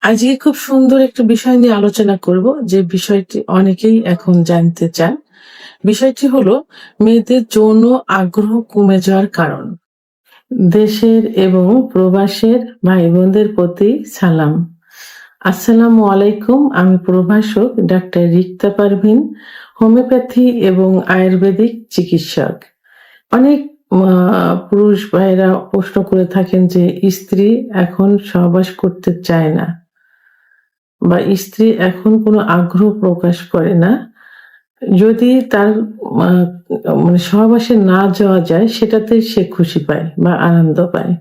আজকে খুব সুন্দর একটা বিষয় নিয়ে আলোচনা করব, যে বিষয়টি অনেকেই এখন জানতে চান। বিষয়টি হলো মেয়েদের যৌন আগ্রহ কমে যাওয়ার কারণ। দেশের এবং প্রবাসের ভাই বোনদের প্রতি সালাম। আসসালামু আলাইকুম। আমি প্রভাষক ডাক্তার রিক্তা পারভিন, হোমিওপ্যাথি এবং আয়ুর্বেদিক চিকিৎসক। অনেক পুরুষ ভাইরা প্রশ্ন করে থাকেন যে স্ত্রী এখন সহবাস করতে চায় না, বা স্ত্রী এখন কোনো আগ্রহ প্রকাশ করে না। যদি তার আহ, মানে সহবাসে না যাওয়া যায়, সেটাতে সে খুশি পায় বা আনন্দ পায়।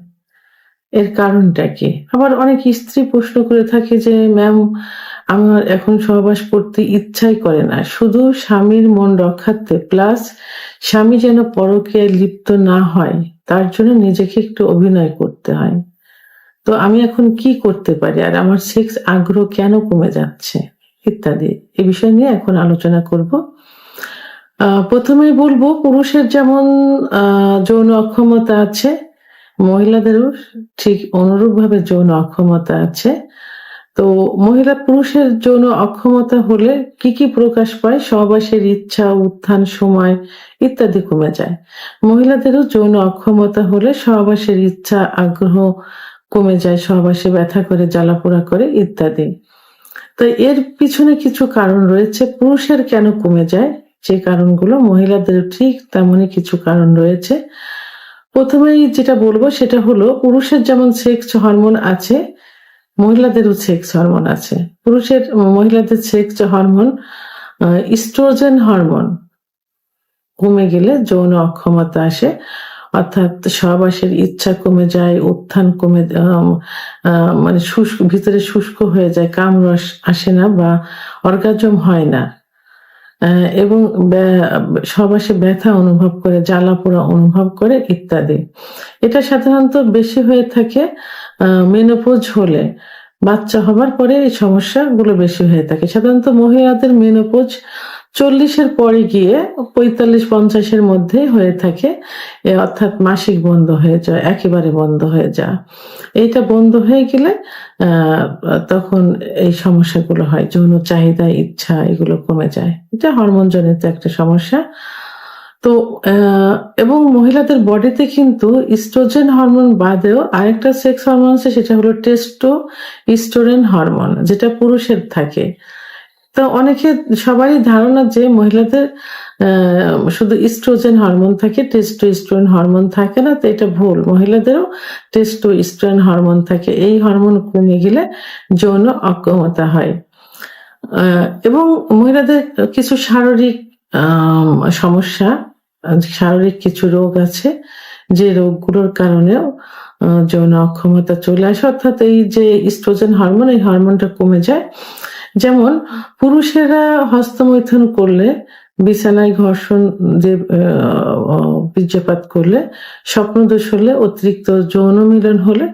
এর কারণটা কি? আবার অনেক স্ত্রী প্রশ্ন করে থাকে যে, ম্যাম, আমার এখন সহবাস করতে ইচ্ছাই করে না, শুধু স্বামীর মন রক্ষার্থে, প্লাস স্বামী যেন পরকীয়ায় লিপ্ত না হয়, তার জন্য নিজেকে একটু অভিনয় করতে হয়। তো আমি এখন কি করতে পারি, আর আমার সেক্স আগ্রহ কেন কমে যাচ্ছে, ইত্যাদি। এই বিষয় নিয়ে এখন আলোচনা করব। প্রথমেই বলবো, পুরুষের যেমন যৌন অক্ষমতা আছে, মহিলাদেরও ঠিক অনুরূপভাবে যৌন অক্ষমতা আছে। তো পুরুষের যৌন অক্ষমতা হলে কি কি প্রকাশ পায়? সহবাসের ইচ্ছা, উত্থান সময় ইত্যাদি কমে যায়। মহিলাদেরও যৌন অক্ষমতা হলে সহবাসের ইচ্ছা, আগ্রহ কমে যায়, সহবাসে ব্যথা করে, জ্বালাপোড়া করে ইত্যাদি। তো এর পিছনে কিছু কারণ রয়েছে। পুরুষের কেন কমে যায়, যে কারণগুলো, মহিলাদের ঠিক তেমনই কিছু কারণ রয়েছে। প্রথমেই যেটা বলবো সেটা হলো, পুরুষের যেমন সেক্স হরমোন আছে, মহিলাদেরও সেক্স হরমোন আছে। মহিলাদের সেক্স হরমোন ইস্ট্রোজেন হরমোন কমে গেলে যৌন অক্ষমতা আসে, অর্থাৎ সহবাসের ইচ্ছা কমে যায়, উত্থান কমে, মানে ভিতরে শুষ্ক হয়ে যায়, কামরস আসে না বা অর্গাজম হয় না, এবং সহবাসে ব্যথা অনুভব করে, জ্বালাপোড়া অনুভব করে ইত্যাদি। এটা সাধারণত বেশি হয়ে থাকে মেনোপজ হলে। বাচ্চা হবার পরে এই সমস্যাগুলো বেশি হয়ে থাকে। সাধারণত মহিলাদের মেনোপজ 40-এর পরে গিয়ে 45-50-এর মধ্যে হয়ে থাকে। অর্থাৎ মাসিক বন্ধ হয়ে যায়, একেবারে বন্ধ হয়ে যায়। এইটা বন্ধ হয়ে গেলে তখন এই সমস্যাগুলো হয়, যৌন চাহিদা, ইচ্ছা এগুলো কমে যায়। এটা হরমোন জনিত একটা সমস্যা। তো এবং মহিলাদের বডিতে কিন্তু ইস্ট্রোজেন হরমোন বাদেও আরেকটা সেক্স হরমোন আছে, সেটা হলো টেস্টোস্টেরন হরমোন, যেটা পুরুষের থাকে। তো সবারই ধারণা যে মহিলাদের শুধু ইস্ট্রোজেন হরমোন থাকে, টেস্টোস্টেরন হরমোন থাকে না। তো এটা ভুল, মহিলাদেরও টেস্টোস্টেরন হরমোন থাকে। এই হরমোন কমে গেলে যৌন অক্ষমতা হয়। এবং মহিলাদের কিছু শারীরিক সমস্যা, শারীরিক কিছু রোগ আছে, যে রোগগুলোর কারণেও যৌন অক্ষমতা চলে আসে, অর্থাৎ এই যে ইস্ট্রোজেন হরমোন, এই হরমোনটা কমে যায়। যেমন পুরুষেরা হস্তমৈথুন করলে, বিছানায় ঘর্ষণ, যে বীর্যপাত করলে, স্বপ্নদোষ হলে, অতিরিক্ত যৌন মিলন হলে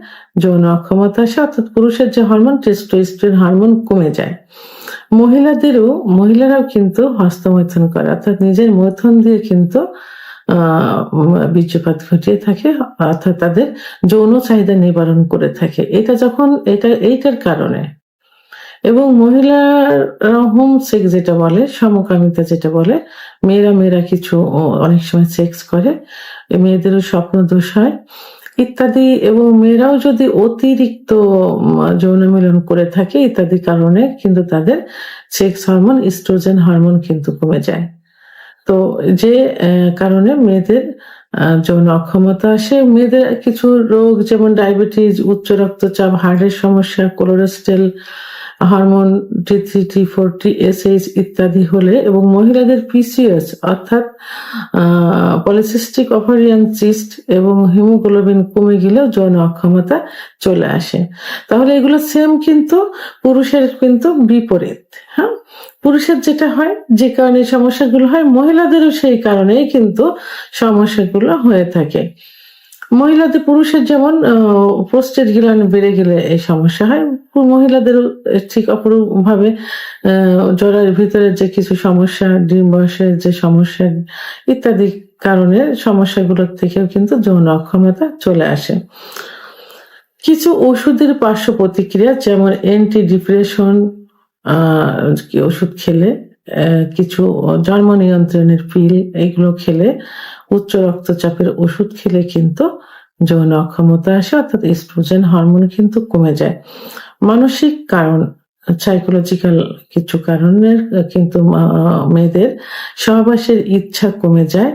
যৌন অক্ষমতা আসে, অর্থাৎ পুরুষের যে হরমোন টেস্টোস্টেরন হরমোন কমে যায়। মহিলারাও কিন্তু হস্তমৈথুন করে, অর্থাৎ নিজের মৈথুন দিয়ে কিন্তু বীর্যপাত ঘটিয়ে থাকে, অর্থাৎ তাদের যৌন চাহিদা নিবারণ করে থাকে। এইটার কারণে। এবং মহিলারা হোম সেক্স যেটা বলে, সমকামিতা যেটা বলে, মেয়েরা কিছু অনেক সময় সেক্স করে, মেয়েদেরও স্বপ্ন দোষ হয় ইত্যাদি। এবং মেয়েরাও যদি অতিরিক্ত যৌন মিলন করে থাকে ইত্যাদি কারণে কিন্তু তাদের সেক্স হরমোন, ইস্ট্রোজেন হরমোন কিন্তু কমে যায়। তো যে কারণে মেয়েদের যৌন অক্ষমতা আসে। মেয়েদের কিছু রোগ, যেমন ডায়াবেটিস, উচ্চ রক্তচাপ, হার্টের সমস্যা, cholesterol, hormone T3, T4, TSH ইত্যাদি হলে, এবং মহিলাদের পিসিওএস অর্থাৎ পলিসিস্টিক ওভারিয়ান সিস্ট এবং হিমোগ্লোবিন কমে গেলেও যৌন অক্ষমতা চলে আসে। তাহলে এগুলো সেম, কিন্তু পুরুষের কিন্তু বিপরীত। হ্যাঁ, পুরুষের যেটা হয়, যে কারণে সমস্যাগুলো হয়, মহিলাদেরও সেই কারণেই কিন্তু সমস্যাগুলো হয়ে থাকে। পুরুষের যেমন প্রোস্টেট গ্ল্যান্ড বেড়ে গেলে এই সমস্যা হয়, মহিলাদেরও ঠিক অপরূপ ভাবে জরায়ুর ভিতরে যে কিছু সমস্যা, ডিম্বাশয়ের যে সমস্যা ইত্যাদি কারণে সমস্যাগুলোর থেকেও কিন্তু যৌন অক্ষমতা চলে আসে। কিছু ওষুধের পার্শ্ব প্রতিক্রিয়া যেমন অ্যান্টি ডিপ্রেশন ওষুধ খেলে, কিছু জন্ম নিয়ন্ত্রণের পিল এগুলো খেলে, উচ্চ রক্তচাপের ওষুধ খেলে কিন্তু যৌন অক্ষমতা আসে, অর্থাৎ এস্ট্রোজেন হরমোন কিন্তু কমে যায়। মানসিক কারণ, সাইকোলজিক্যাল কিছু কারণের কিন্তু মেয়েদের সহবাসের ইচ্ছা কমে যায়,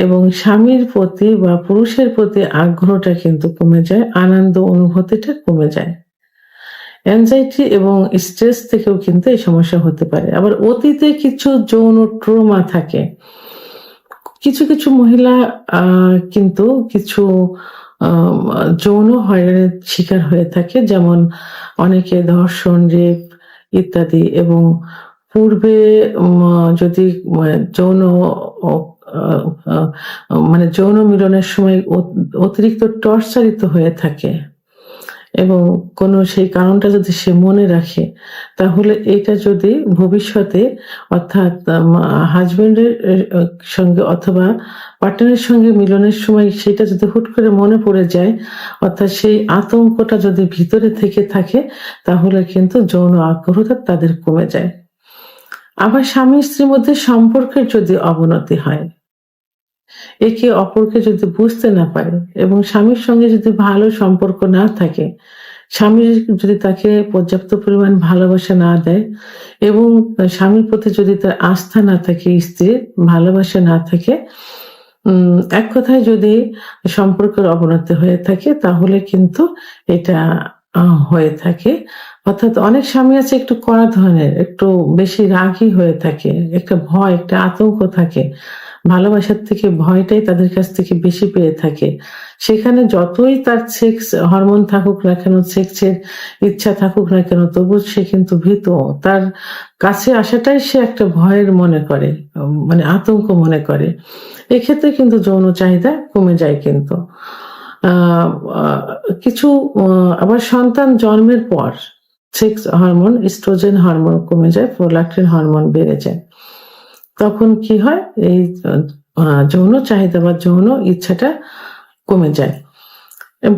এবং স্বামীর প্রতি বা পুরুষের প্রতি আগ্রহটা কিন্তু কমে যায়, আনন্দ অনুভূতিটা কমে যায়। অ্যাংজাইটি এবং স্ট্রেস থেকেও কিন্তু এই সমস্যা হতে পারে। আবার অতীতে কিছু যৌন ট্রমা থাকে। কিছু কিছু মহিলা কিন্তু কিছু যৌন হয়রানির শিকার হয়ে থাকে, যেমন অনেকে ধর্ষণ, রেপ ইত্যাদি, এবং পূর্বে যদি যৌন মানে যৌন মিলনের সময় অতিরিক্ত টর্চারিত হয়ে থাকে এবং কোনো সেই কারণটা যদি সে মনে রাখে, তাহলে এটা যদি ভবিষ্যতে, অর্থাৎ হাজবেন্ডের সঙ্গে অথবা পার্টনারের সঙ্গে মিলনের সময় সেটা যদি হুট করে মনে পড়ে যায়, অর্থাৎ সেই আতঙ্কটা যদি ভিতরে থেকে থাকে, তাহলে কিন্তু যৌন আগ্রহটা তাদের কমে যায়। আবার স্বামী স্ত্রীর মধ্যে সম্পর্কের যদি অবনতি হয়, একে অপরকে যদি বুঝতে না পারে এবং স্বামীর সঙ্গে যদি ভালো সম্পর্ক না থাকে, স্বামী যদি তাকে পর্যাপ্ত পরিমাণ ভালোবাসা না দেয় এবং স্বামীর প্রতি যদি তার আস্থা না থাকে, স্ত্রীর ভালোবাসা না থাকে, এক কথায় যদি সম্পর্কের অবনতি হয়ে থাকে, তাহলে কিন্তু এটা হয়ে থাকে। অর্থাৎ অনেক স্বামী আছে একটু কড়া ধরনের, একটু বেশি রাগী হয়ে থাকে, একটা ভয়, একটা আতঙ্ক থাকে, ভালোবাসার থেকে ভয়টাই তাদের কাছ থেকে বেশি পেয়ে থাকে। সেখানে যতই তার সেক্স হরমোন থাকুক না কেন, সেক্সের ইচ্ছা থাকুক না কেন, তবু সে কিন্তু ভীত। তার কাছে আসাটাই সে একটা ভয়ের মনে করে, মানে আতঙ্ক মনে করে। এক্ষেত্রে কিন্তু যৌন চাহিদা কমে যায় কিন্তু। কিছু আবার সন্তান জন্মের পর সেক্স হরমোন, এস্ট্রোজেন হরমোন কমে যায়, প্রোল্যাক্টিন হরমোন বেড়ে যায়। তখন কি হয়, এই যৌন চাহিদা বা যৌন ইচ্ছাটা কমে যায়।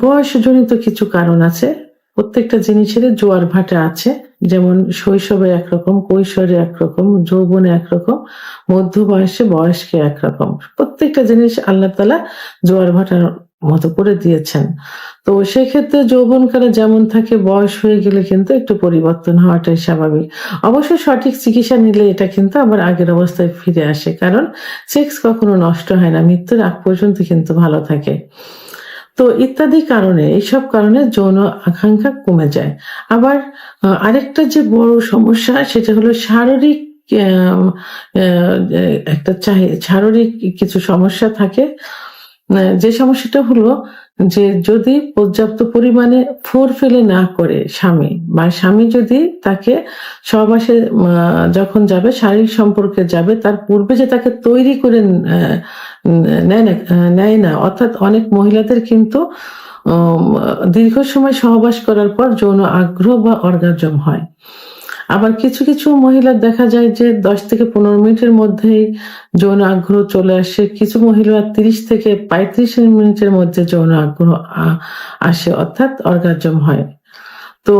বয়সজনিত কিছু কারণ আছে। প্রত্যেকটা জিনিসেরই জোয়ার ভাটা আছে। যেমন শৈশবে একরকম, কৈশোরে একরকম, যৌবনে একরকম, মধ্য বয়সে, বয়স্কে একরকম। প্রত্যেকটা জিনিস আল্লাহ তাআলা জোয়ার ভাটার মতো করে দিয়েছেন। তো সেক্ষেত্রে যৌবনকালে যেমন থাকে, বয়স হয়ে গেলে কিন্তু একটু পরিবর্তন হওয়াটাই স্বাভাবিক। অবশ্য সঠিক চিকিৎসা নিলে এটা কিন্তু আবার আগের অবস্থায় ফিরে আসে, কারণ সেক্স কখনো নষ্ট হয় না, মৃত্যুর আগ পর্যন্ত কিন্তু ভালো থাকে। তো ইত্যাদি কারণে, এইসব কারণে যৌন আকাঙ্ক্ষা কমে যায়। আবার আরেকটা যে বড় সমস্যা, সেটা হলো শারীরিক একটা শারীরিক কিছু সমস্যা থাকে। যে সমস্যাটা হলো যে, যদি পর্যাপ্ত পরিমাণে ফোরফেলে না করে স্বামী, বা স্বামী যদি তাকে সহবাসে যখন যাবে, শারীরিক সম্পর্কে যাবে, তার পূর্বে যে তাকে তৈরি করে নেয় না। অর্থাৎ অনেক মহিলাদের কিন্তু দীর্ঘ সময় সহবাস করার পর যৌন আগ্রহ বা অর্গাজম হয়। আবার কিছু কিছু মহিলার দেখা যায় যে 10 থেকে 15 মিনিটের মধ্যেই যৌন আগ্রহ চলে আসে। কিছু মহিলা 30 থেকে 35 মিনিটের মধ্যে যৌন আগ্রহ আসে, অর্থাৎ অর্গাজম হয়। তো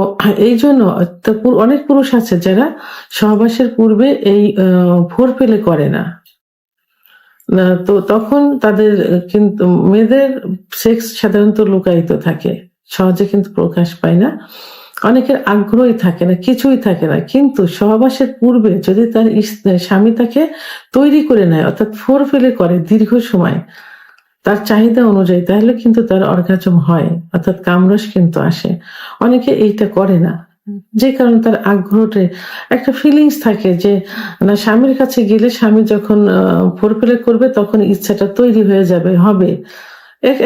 এই জন্য অনেক পুরুষ আছে যারা সহবাসের পূর্বে এই ফোরপ্লে করে না। তো তখন তাদের কিন্তু, মেয়েদের সেক্স সাধারণত লুকায়িত থাকে, সহজে কিন্তু প্রকাশ পায় না। অনেকের আগ্রহই থাকে না, কিছুই থাকে না। কিন্তু সহবাসের পূর্বে যদি তার স্বামী তাকে তৈরি করে নেয়, অর্থাৎ ফোরপ্লে করে দীর্ঘ সময় তার চাহিদা অনুযায়ী, তাহলে কিন্তু তার অর্গাজম হয়, অর্থাৎ কামরস কিন্তু আসে। অনেকে এইটা করে না, যে কারণে তার আগ্রহটা, একটা ফিলিংস থাকে যে না, স্বামীর কাছে গেলে স্বামী যখন ফোরপ্লে করবে তখন ইচ্ছাটা তৈরি হয়ে যাবে, হবে,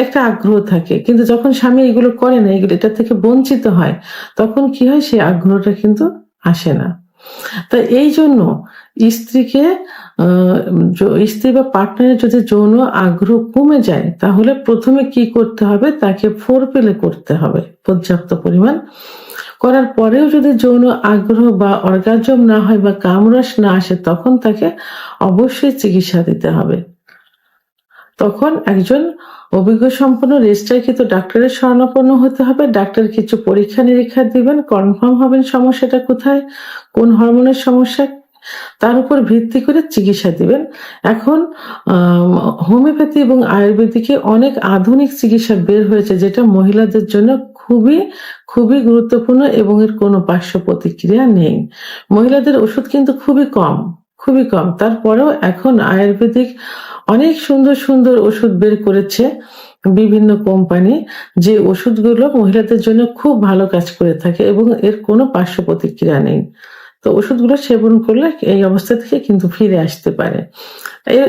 একটা আগ্রহ থাকে। কিন্তু যখন স্বামী এগুলো করে না, এটা থেকে বঞ্চিত হয়, তখন কি হয়, সেই আগ্রহটা কিন্তু আসে না। তা এই জন্য স্ত্রীকে স্ত্রী বা পার্টনারের যদি যৌন আগ্রহ কমে যায়, তাহলে প্রথমে কি করতে হবে, তাকে ফোরপ্লে করতে হবে পর্যাপ্ত পরিমাণ। করার পরেও যদি যৌন আগ্রহ বা অর্গাজম না হয় বা কামরস না আসে, তখন তাকে অবশ্যই চিকিৎসা দিতে হবে। তখন একজন অভিজ্ঞ সম্পন্ন রেজিস্ট্রারকৃত ডাক্তারের শরণাপন্ন হতে হবে। ডাক্তার কিছু পরীক্ষা নিরীক্ষা দিবেন, কনফার্ম হবেন সমস্যাটা কোথায়, কোন হরমোনের সমস্যা, তার উপর ভিত্তি করে চিকিৎসা দিবেন। এখন হোমিওপ্যাথি এবং আয়ুর্বেদিকে অনেক আধুনিক চিকিৎসা বের হয়েছে, যেটা মহিলাদের জন্য খুবই খুবই গুরুত্বপূর্ণ এবং এর কোনো পার্শ্ব প্রতিক্রিয়া নেই। মহিলাদের ওষুধ কিন্তু খুবই কম, খুবই কম। তারপরেও এখন আয়ুর্বেদিক অনেক সুন্দর সুন্দর ওষুধ বের করেছে বিভিন্ন কোম্পানি, যে ওষুধগুলো মহিলাদের জন্য খুব ভালো কাজ করে থাকে এবং এর কোনো পার্শ্ব প্রতিক্রিয়া নেই। তো ওষুধগুলো সেবন করলে এই অবস্থা থেকে কিন্তু ফিরে আসতে পারে।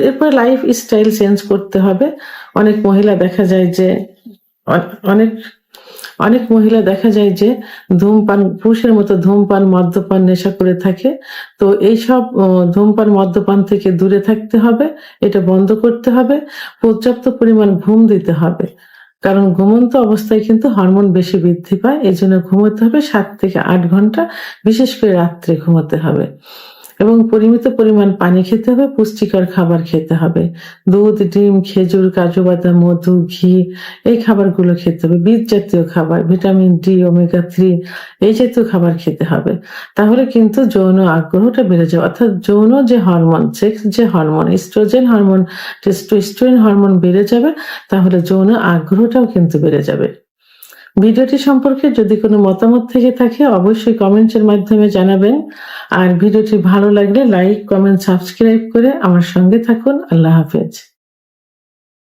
এরপর লাইফ স্টাইল চেঞ্জ করতে হবে। অনেক মহিলা দেখা যায় যে অনেক অনেক মহিলা দেখা যায় যে ধূমপান, পুরুষের মতো ধূমপান, মদ্যপান, নেশা করে থাকে। তো এইসব ধূমপান, মদ্যপান থেকে দূরে থাকতে হবে, এটা বন্ধ করতে হবে। পর্যাপ্ত পরিমাণ ঘুম দিতে হবে, কারণ ঘুমন্ত অবস্থায় কিন্তু হরমোন বেশি বৃদ্ধি পায়। এজন্য ঘুমোতে হবে 7 থেকে 8 ঘন্টা, বিশেষ করে রাত্রে ঘুমোতে হবে এবং পরিমিত পরিমাণ পানি খেতে হবে, পুষ্টিকর খাবার খেতে হবে। দুধ, ডিম, খেজুর, কাজু বাদাম, মধু, ঘি এই খাবারগুলো খেতে হবে। বীজ জাতীয় খাবার, ভিটামিন ডি, ওমেগা 3 এই জাতীয় খাবার খেতে হবে। তাহলে কিন্তু যৌন আগ্রহটা বেড়ে যাবে। অর্থাৎ যৌন যে হরমোন, সেক্স যে hormone, oestrogen hormone, testosterone hormone বেড়ে যাবে, তাহলে যৌন আগ্রহটাও কিন্তু বেড়ে যাবে। ভিডিওটি সম্পর্কে যদি কোনো মতামত থেকে থাকে অবশ্যই কমেন্টের মাধ্যমে জানাবেন। আর ভিডিওটি ভালো লাগলে লাইক, কমেন্ট, সাবস্ক্রাইব করে আমার সঙ্গে থাকুন। আল্লাহ হাফেজ।